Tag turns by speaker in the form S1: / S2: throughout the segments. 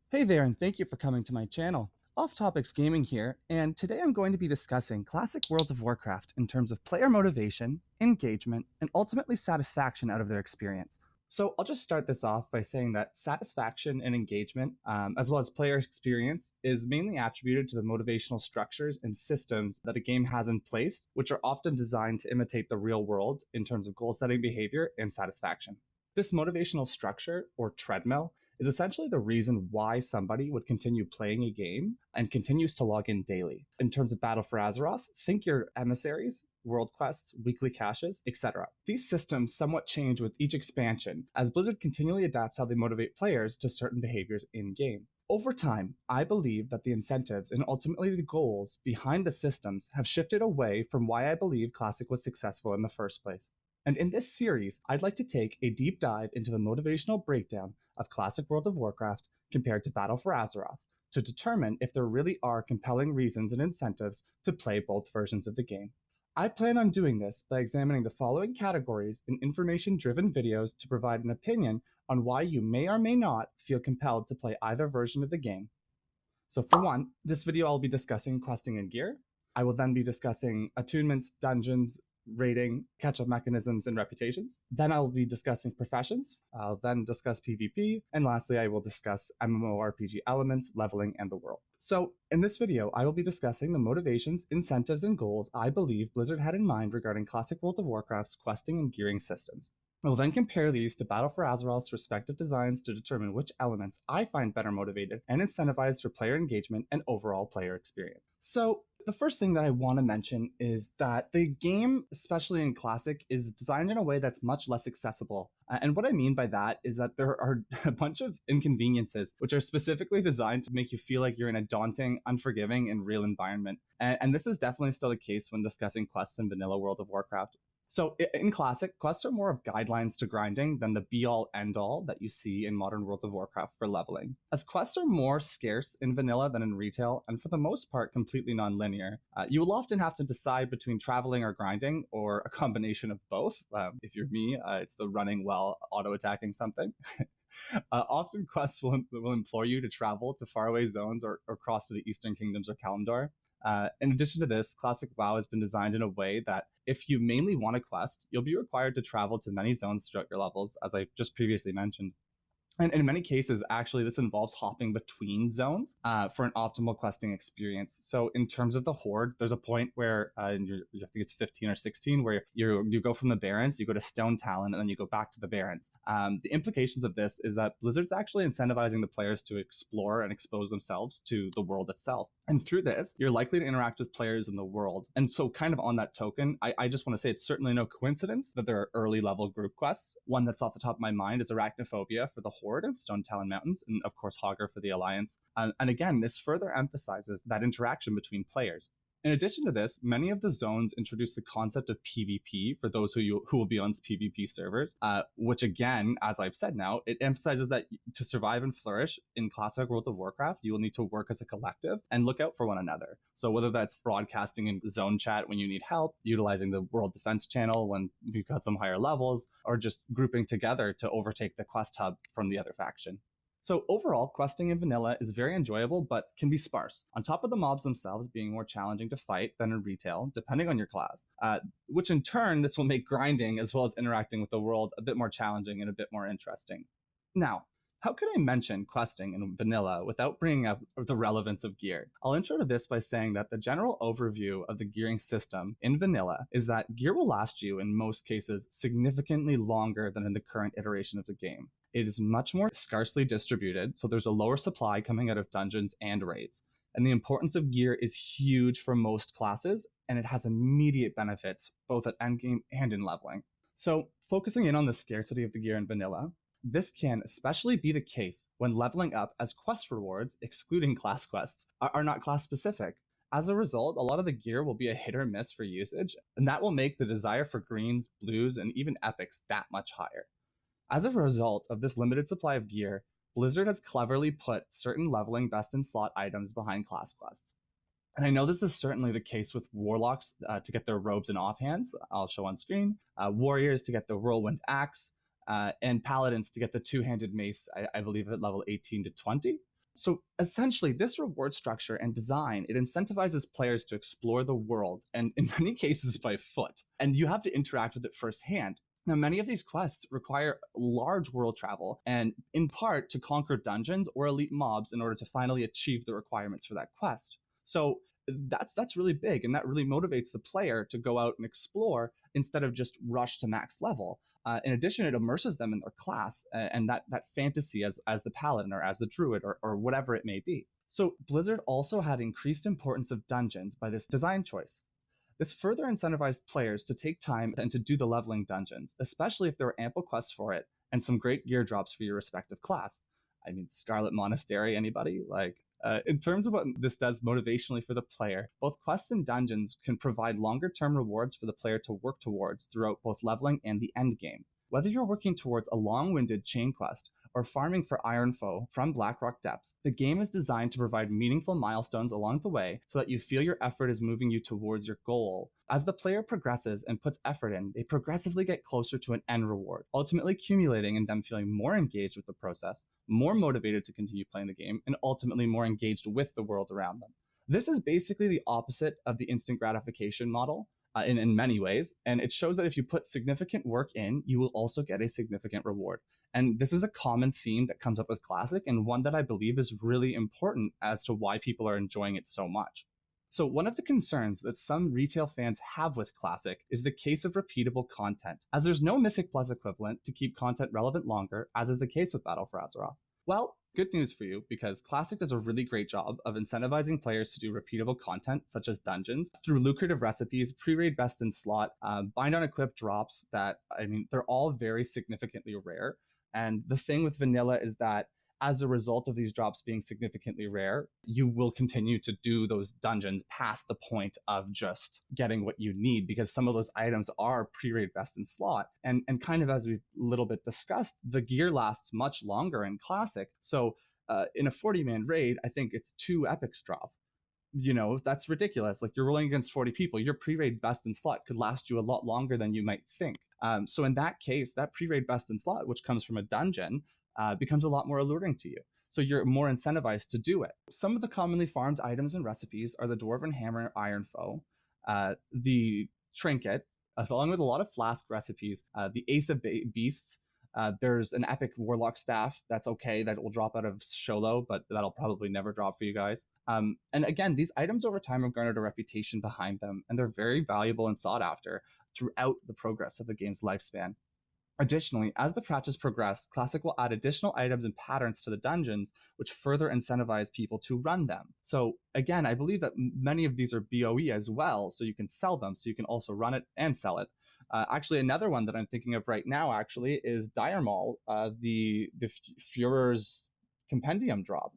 S1: Hey there, and thank you for coming to my channel. Off Topics Gaming here, and today I'm going to be discussing Classic World of Warcraft in terms of player motivation, engagement, and ultimately satisfaction out of their experience. So I'll just start this off by saying that satisfaction and engagement, as well as player experience, is mainly attributed to the motivational structures and systems that a game has in place, which are often designed to imitate the real world in terms of goal setting behavior and satisfaction. This motivational structure, or treadmill, is essentially the reason why somebody would continue playing a game and continues to log in daily. In terms of Battle for Azeroth, think your emissaries, world quests, weekly caches, etc. These systems somewhat change with each expansion, as Blizzard continually adapts how they motivate players to certain behaviors in game. Over time, I believe that the incentives and ultimately the goals behind the systems have shifted away from why I believe Classic was successful in the first place. And in this series, I'd like to take a deep dive into the motivational breakdown of Classic World of Warcraft compared to Battle for Azeroth to determine if there really are compelling reasons and incentives to play both versions of the game. I plan on doing this by examining the following categories in information-driven videos to provide an opinion on why you may or may not feel compelled to play either version of the game. So for one, this video I'll be discussing questing and gear. I will then be discussing attunements, dungeons, rating, catch-up mechanisms, and reputations. Then I will be discussing professions. I'll then discuss PvP. And lastly, I will discuss MMORPG elements, leveling, and the world. So in this video, I will be discussing the motivations, incentives, and goals I believe Blizzard had in mind regarding Classic World of Warcraft's questing and gearing systems. We'll then compare these to Battle for Azeroth's respective designs to determine which elements I find better motivated and incentivized for player engagement and overall player experience. So, the first thing that I want to mention is that the game, especially in Classic, is designed in a way that's much less accessible. And what I mean by that is that there are a bunch of inconveniences which are specifically designed to make you feel like you're in a daunting, unforgiving, and real environment. And this is definitely still the case when discussing quests in vanilla World of Warcraft. So in Classic, quests are more of guidelines to grinding than the be-all, end-all that you see in modern World of Warcraft for leveling. As quests are more scarce in vanilla than in retail, and for the most part completely non-linear, you will often have to decide between traveling or grinding, or a combination of both. If you're me, it's the running while auto-attacking something. Often quests will implore you to travel to faraway zones or cross to the Eastern Kingdoms or Kalimdor. In addition to this, Classic WoW has been designed in a way that if you mainly want a quest, you'll be required to travel to many zones throughout your levels, as I just previously mentioned. And in many cases, actually, this involves hopping between zones for an optimal questing experience. So, in terms of the Horde, there's a point where I think it's 15 or 16, where you go from the Barrens, you go to Stone Talon, and then you go back to the Barrens. The implications of this is that Blizzard's actually incentivizing the players to explore and expose themselves to the world itself. And through this, you're likely to interact with players in the world. And so, kind of on that token, I just want to say it's certainly no coincidence that there are early level group quests. One that's off the top of my mind is Arachnophobia for the Horde and Stone Talon Mountains, and of course Hogger for the Alliance. And again, this further emphasizes that interaction between players. In addition to this, many of the zones introduce the concept of PvP for those who will be on PvP servers, which again, as I've said now, it emphasizes that to survive and flourish in Classic World of Warcraft, you will need to work as a collective and look out for one another. So whether that's broadcasting in zone chat when you need help, utilizing the World Defense Channel when you've got some higher levels, or just grouping together to overtake the quest hub from the other faction. So overall, questing in vanilla is very enjoyable, but can be sparse, on top of the mobs themselves being more challenging to fight than in retail, depending on your class, which in turn, this will make grinding as well as interacting with the world a bit more challenging and a bit more interesting. Now, how could I mention questing in vanilla without bringing up the relevance of gear? I'll intro to this by saying that the general overview of the gearing system in vanilla is that gear will last you, in most cases, significantly longer than in the current iteration of the game. It is much more scarcely distributed, so there's a lower supply coming out of dungeons and raids. And the importance of gear is huge for most classes, and it has immediate benefits both at endgame and in leveling. So, focusing in on the scarcity of the gear in vanilla, this can especially be the case when leveling up, as quest rewards, excluding class quests, are not class specific. As a result, a lot of the gear will be a hit or miss for usage, and that will make the desire for greens, blues, and even epics that much higher. As a result of this limited supply of gear, Blizzard has cleverly put certain leveling best in slot items behind class quests. And I know this is certainly the case with Warlocks to get their robes and offhands, I'll show on screen, Warriors to get the Whirlwind Axe, and Paladins to get the two-handed mace, I believe at level 18 to 20. So essentially, this reward structure and design, it incentivizes players to explore the world, and in many cases by foot. And you have to interact with it firsthand. Now, many of these quests require large world travel, and in part to conquer dungeons or elite mobs in order to finally achieve the requirements for that quest. So that's really big, and that really motivates the player to go out and explore instead of just rush to max level. In addition, it immerses them in their class and that fantasy as the paladin or as the druid or whatever it may be. So Blizzard also had increased importance of dungeons by this design choice. This further incentivized players to take time and to do the leveling dungeons, especially if there were ample quests for it and some great gear drops for your respective class. I mean, Scarlet Monastery, anybody? In terms of what this does motivationally for the player, both quests and dungeons can provide longer term rewards for the player to work towards throughout both leveling and the end game. Whether you're working towards a long-winded chain quest or farming for Iron Foe from Blackrock Depths, the game is designed to provide meaningful milestones along the way so that you feel your effort is moving you towards your goal. As the player progresses and puts effort in, they progressively get closer to an end reward, ultimately accumulating in them feeling more engaged with the process, more motivated to continue playing the game, and ultimately more engaged with the world around them. This is basically the opposite of the instant gratification model, in many ways, and it shows that if you put significant work in, you will also get a significant reward. And this is a common theme that comes up with Classic, and one that I believe is really important as to why people are enjoying it so much. So one of the concerns that some retail fans have with Classic is the case of repeatable content, as there's no Mythic Plus equivalent to keep content relevant longer, as is the case with Battle for Azeroth. Well, good news for you, because Classic does a really great job of incentivizing players to do repeatable content, such as dungeons, through lucrative recipes, pre-raid best in slot, bind on equip drops that, they're all very significantly rare. And the thing with vanilla is that as a result of these drops being significantly rare, you will continue to do those dungeons past the point of just getting what you need, because some of those items are pre-raid best in slot. And kind of as we've a little bit discussed, the gear lasts much longer in Classic. So in a 40-man raid, I think it's 2 epics drop. That's ridiculous. Like, you're rolling against 40 people. Your pre-raid best in slot could last you a lot longer than you might think. So in that case, that pre-raid best in slot, which comes from a dungeon, becomes a lot more alluring to you. So you're more incentivized to do it. Some of the commonly farmed items and recipes are the Dwarven Hammer Iron Foe, the Trinket, along with a lot of flask recipes, the Ace of Beasts. There's an epic Warlock Staff that's okay, that will drop out of Sholo, but that'll probably never drop for you guys. And again, these items over time have garnered a reputation behind them, and they're very valuable and sought after throughout the progress of the game's lifespan. Additionally, as the patches progress, Classic will add additional items and patterns to the dungeons, which further incentivize people to run them. So again, I believe that many of these are BOE as well, so you can sell them, so you can also run it and sell it. Actually, another one that I'm thinking of right now actually is Dire Maul, the Führer's Compendium drop.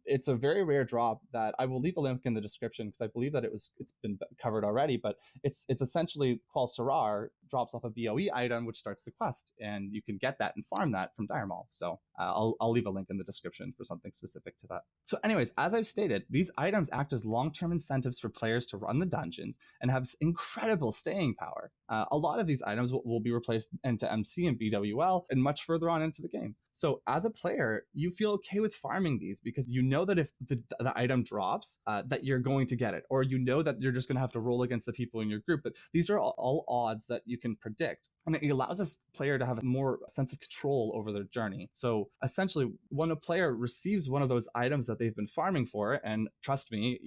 S1: It's a very rare drop that I will leave a link in the description, because I believe that it's been covered already, but it's essentially Quel'Serrar drops off a BOE item which starts the quest, and you can get that and farm that from Dire Maul. So I'll leave a link in the description for something specific to that. So anyways, as I've stated, these items act as long-term incentives for players to run the dungeons and have incredible staying power. A lot of these items will be replaced into MC and BWL and much further on into the game. So as a player, you feel okay with farming these because you know that if the item drops, that you're going to get it, or you know that you're just going to have to roll against the people in your group. But these are all odds that you can predict. And it allows a player to have a more sense of control over their journey. So essentially, when a player receives one of those items that they've been farming for, and trust me,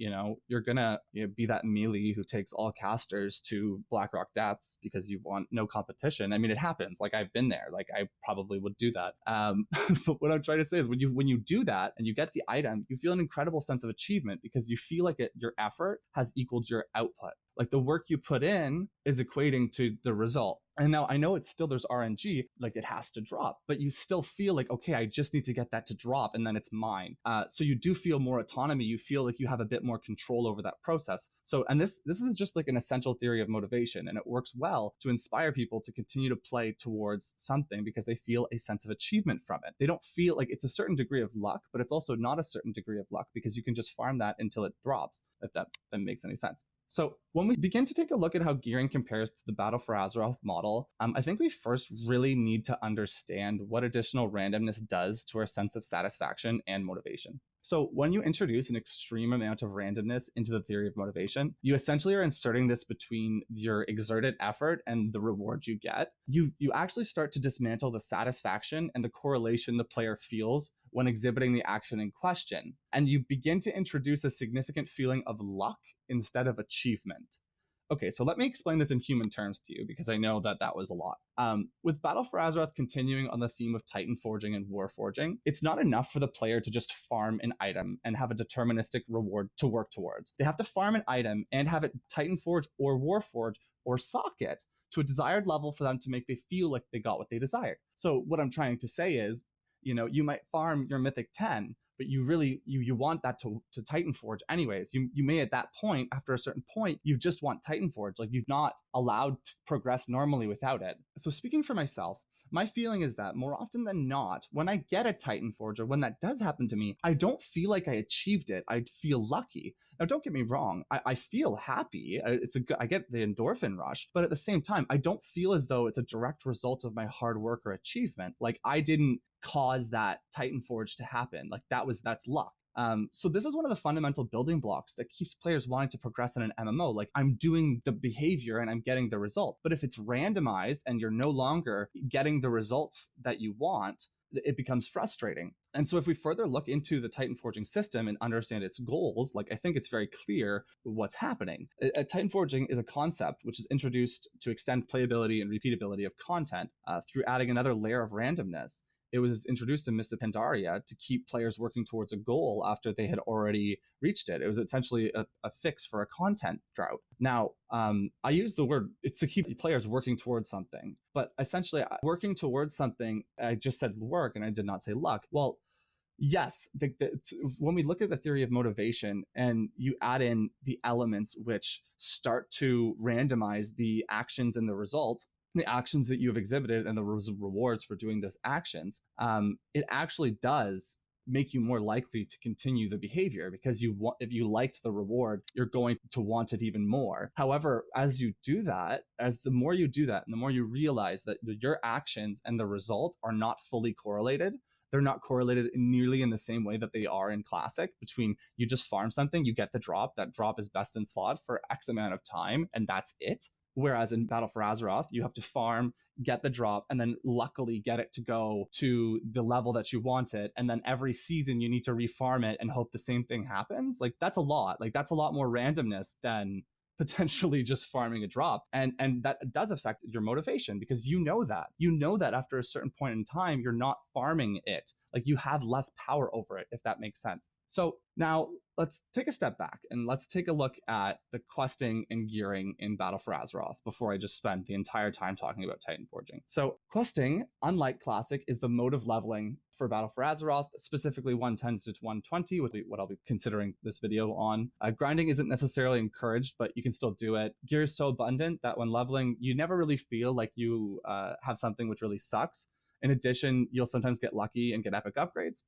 S1: you're gonna be that melee who takes all casters to Blackrock Depths because you want no competition. I mean, it happens. Like, I've been there. Like, I probably would do that. But what I'm trying to say is when you do that and you get the item, you feel an incredible sense of achievement because you feel like your effort has equaled your output. Like, the work you put in is equating to the result. And now I know there's RNG, like it has to drop, but you still feel like, okay, I just need to get that to drop and then it's mine. So you do feel more autonomy. You feel like you have a bit more control over that process. So, and this is just like an essential theory of motivation, and it works well to inspire people to continue to play towards something because they feel a sense of achievement from it. They don't feel like it's a certain degree of luck, but it's also not a certain degree of luck because you can just farm that until it drops, if that makes any sense. So when we begin to take a look at how gearing compares to the Battle for Azeroth model, I think we first really need to understand what additional randomness does to our sense of satisfaction and motivation. So when you introduce an extreme amount of randomness into the theory of motivation, you essentially are inserting this between your exerted effort and the reward you get. You actually start to dismantle the satisfaction and the correlation the player feels when exhibiting the action in question. And you begin to introduce a significant feeling of luck instead of achievement. Okay, so let me explain this in human terms to you, because I know that was a lot. With Battle for Azeroth continuing on the theme of Titan forging and war forging, it's not enough for the player to just farm an item and have a deterministic reward to work towards. They have to farm an item and have it Titan forge or war forge or socket to a desired level for them to make they feel like they got what they desired. So what I'm trying to say is, you might farm your Mythic 10, but you really you want that to Titan Forge anyways. You may at that point, after a certain point, you just want Titan Forge. Like, you're not allowed to progress normally without it. So speaking for myself, my feeling is that more often than not, when I get a Titan Forge, or when that does happen to me, I don't feel like I achieved it. I feel lucky. Now, don't get me wrong. I feel happy. I get the endorphin rush, but at the same time, I don't feel as though it's a direct result of my hard work or achievement. Like, I didn't cause that Titan Forge to happen. Like, that's luck. So this is one of the fundamental building blocks that keeps players wanting to progress in an MMO. Like, I'm doing the behavior and I'm getting the result. But if it's randomized and you're no longer getting the results that you want, it becomes frustrating. And so if we further look into the Titan forging system and understand its goals, like, I think it's very clear what's happening. Titan forging is a concept which is introduced to extend playability and repeatability of content through adding another layer of randomness. It was introduced in Mist of Pandaria to keep players working towards a goal after they had already reached it. It was essentially a fix for a content drought. Now, I use the word, it's to keep players working towards something, but essentially working towards something, I just said work and I did not say luck. Well, yes, when we look at the theory of motivation and you add in the elements which start to randomize the actions and the results, the actions that you have exhibited and the rewards for doing those actions, it actually does make you more likely to continue the behavior, because if you liked the reward, you're going to want it even more. However, as you do that, the more you do that and the more you realize that your actions and the result are not fully correlated, they're not correlated nearly in the same way that they are in Classic, between you just farm something, you get the drop, that drop is best in slot for X amount of time, and that's it. Whereas in Battle for Azeroth, you have to farm, get the drop, and then luckily get it to go to the level that you want it. And then every season you need to refarm it and hope the same thing happens. Like, that's a lot. Like, that's a lot more randomness than potentially just farming a drop. And that does affect your motivation, because you know that after a certain point in time, you're not farming it. Like, you have less power over it, if that makes sense. So now let's take a step back and let's take a look at the questing and gearing in Battle for Azeroth before I just spend the entire time talking about Titan forging. So questing, unlike Classic, is the mode of leveling for Battle for Azeroth, specifically 110 to 120, what I'll be considering this video on. Grinding isn't necessarily encouraged, but you can still do it. Gear is so abundant that when leveling, you never really feel like you have something which really sucks. In addition, you'll sometimes get lucky and get epic upgrades.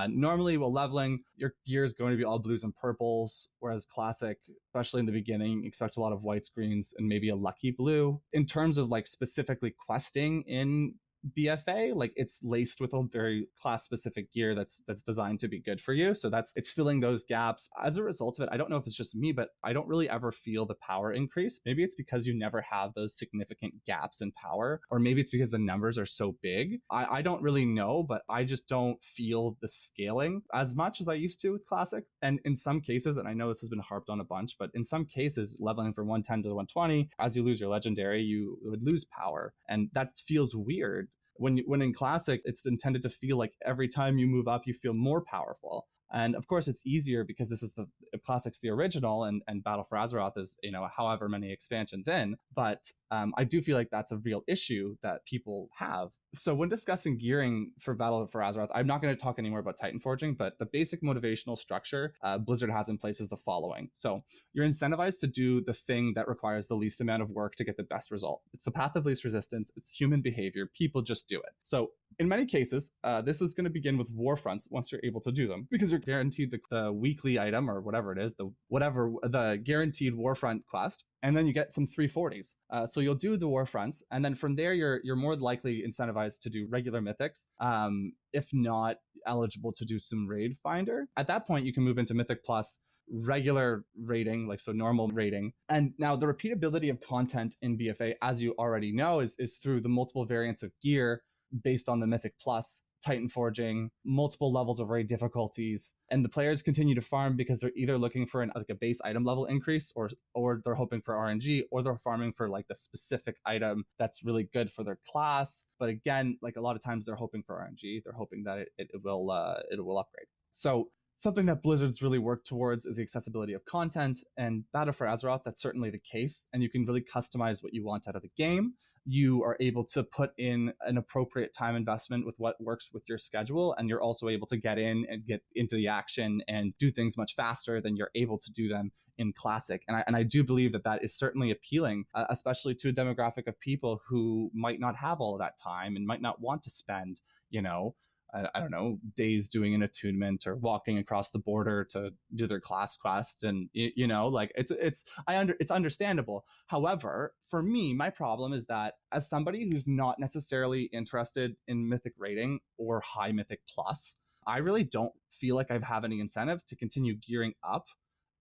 S1: Normally, while leveling, your gear is going to be all blues and purples, whereas Classic, especially in the beginning, expect a lot of white screens and maybe a lucky blue. In terms of like specifically questing in BFA, like, it's laced with a very class specific gear that's designed to be good for you. So it's filling those gaps. As a result of it, I don't know if it's just me, but I don't really ever feel the power increase. Maybe it's because you never have those significant gaps in power, or maybe it's because the numbers are so big. I don't really know, but I just don't feel the scaling as much as I used to with Classic. And in some cases, and I know this has been harped on a bunch, but in some cases, leveling from 110 to 120, as you lose your legendary, you would lose power. And that feels weird. When in Classic, it's intended to feel like every time you move up, you feel more powerful. And of course, it's easier because this is the Classic's the original, and Battle for Azeroth is, however many expansions in. But I do feel like that's a real issue that people have. So when discussing gearing for Battle for Azeroth, I'm not going to talk anymore about Titan forging, but the basic motivational structure Blizzard has in place is the following. So you're incentivized to do the thing that requires the least amount of work to get the best result. It's the path of least resistance. It's human behavior. People just do it. So In many cases, this is going to begin with war fronts once you're able to do them, because you're guaranteed the weekly item or whatever it is, the guaranteed warfront quest, and then you get some 340s. So you'll do the war fronts, and then from there you're more likely incentivized to do regular mythics, if not eligible to do some raid finder. At that point, you can move into Mythic Plus, regular rating, like so normal rating. And now the repeatability of content in BFA, as you already know, is through the multiple variants of gear based on the Mythic Plus, Titan forging, multiple levels of raid difficulties, and the players continue to farm because they're either looking for like a base item level increase, or they're hoping for RNG, or they're farming for like the specific item that's really good for their class. But again, like a lot of times they're hoping for RNG. They're hoping that it will upgrade. So something that Blizzard's really worked towards is the accessibility of content, and Battle for Azeroth, that's certainly the case, and you can really customize what you want out of the game. You are able to put in an appropriate time investment with what works with your schedule, and you're also able to get in and get into the action and do things much faster than you're able to do them in Classic. And I do believe that that is certainly appealing, especially to a demographic of people who might not have all of that time and might not want to spend, I don't know, days doing an attunement or walking across the border to do their class quest. And, like it's understandable. However, for me, my problem is that as somebody who's not necessarily interested in mythic rating or high mythic plus, I really don't feel like I have any incentives to continue gearing up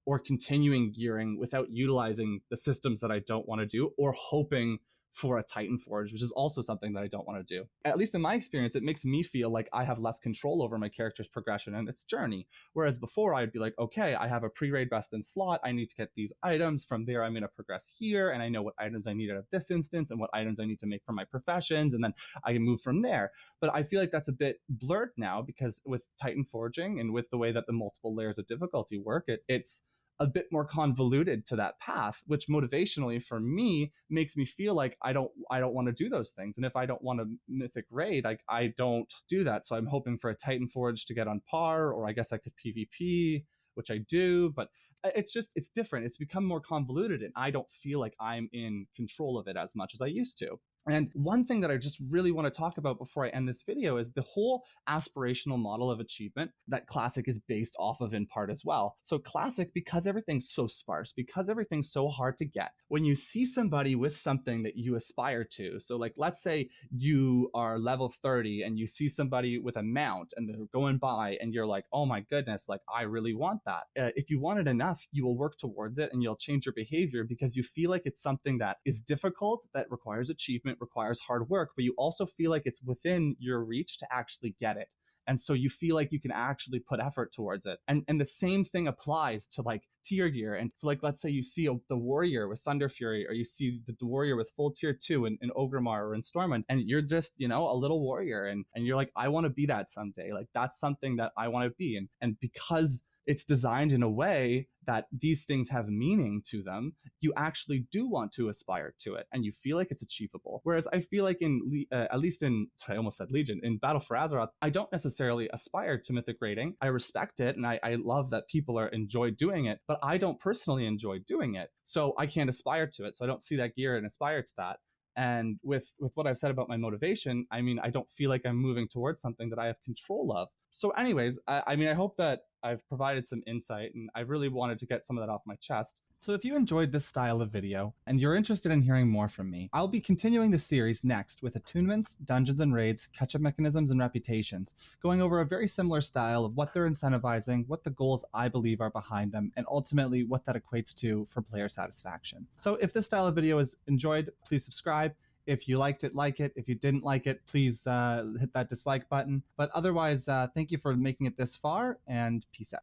S1: or continuing gearing without utilizing the systems that I don't want to do, or hoping for a Titan Forge, which is also something that I don't want to do. At least in my experience, it makes me feel like I have less control over my character's progression and its journey. Whereas before, I'd be like, okay, I have a pre-raid best in slot. I need to get these items. From there, I'm going to progress here, and I know what items I need out of this instance and what items I need to make for my professions, and then I can move from there. But I feel like that's a bit blurred now, because with Titan Forging and with the way that the multiple layers of difficulty work, it's a bit more convoluted to that path, which motivationally for me makes me feel like I don't want to do those things. And if I don't want a mythic raid, like I don't do that. So I'm hoping for a Titan Forge to get on par, or I guess I could PvP, which I do, but it's different. It's become more convoluted, and I don't feel like I'm in control of it as much as I used to. And one thing that I just really want to talk about before I end this video is the whole aspirational model of achievement that Classic is based off of in part as well. So Classic, because everything's so sparse, because everything's so hard to get, when you see somebody with something that you aspire to, so like let's say you are level 30 and you see somebody with a mount and they're going by and you're like, oh my goodness, like I really want that. If you want it enough, you will work towards it and you'll change your behavior because you feel like it's something that is difficult, that requires achievement, requires hard work, but you also feel like it's within your reach to actually get it. And so you feel like you can actually put effort towards it. And the same thing applies to like tier gear. And so like, let's say you see the warrior with Thunder Fury, or you see the warrior with full tier 2 in Ogrimmar or in Stormwind, and you're just, a little warrior. And you're like, I want to be that someday. Like that's something that I want to be. And because it's designed in a way that these things have meaning to them, you actually do want to aspire to it, and you feel like it's achievable. Whereas I feel like at least in, I almost said Legion, in Battle for Azeroth, I don't necessarily aspire to mythic rating. I respect it, and I love that people enjoy doing it, but I don't personally enjoy doing it. So I can't aspire to it. So I don't see that gear and aspire to that. And with what I've said about my motivation, I mean, I don't feel like I'm moving towards something that I have control of. So anyways, I mean, I hope that I've provided some insight, and I really wanted to get some of that off my chest. So if you enjoyed this style of video and you're interested in hearing more from me, I'll be continuing the series next with attunements, dungeons and raids, catch-up mechanisms, and reputations, going over a very similar style of what they're incentivizing, what the goals I believe are behind them, and ultimately what that equates to for player satisfaction. So if this style of video is enjoyed, please subscribe. If you liked it, like it. If you didn't like it, please hit that dislike button. But otherwise, thank you for making it this far, and peace out.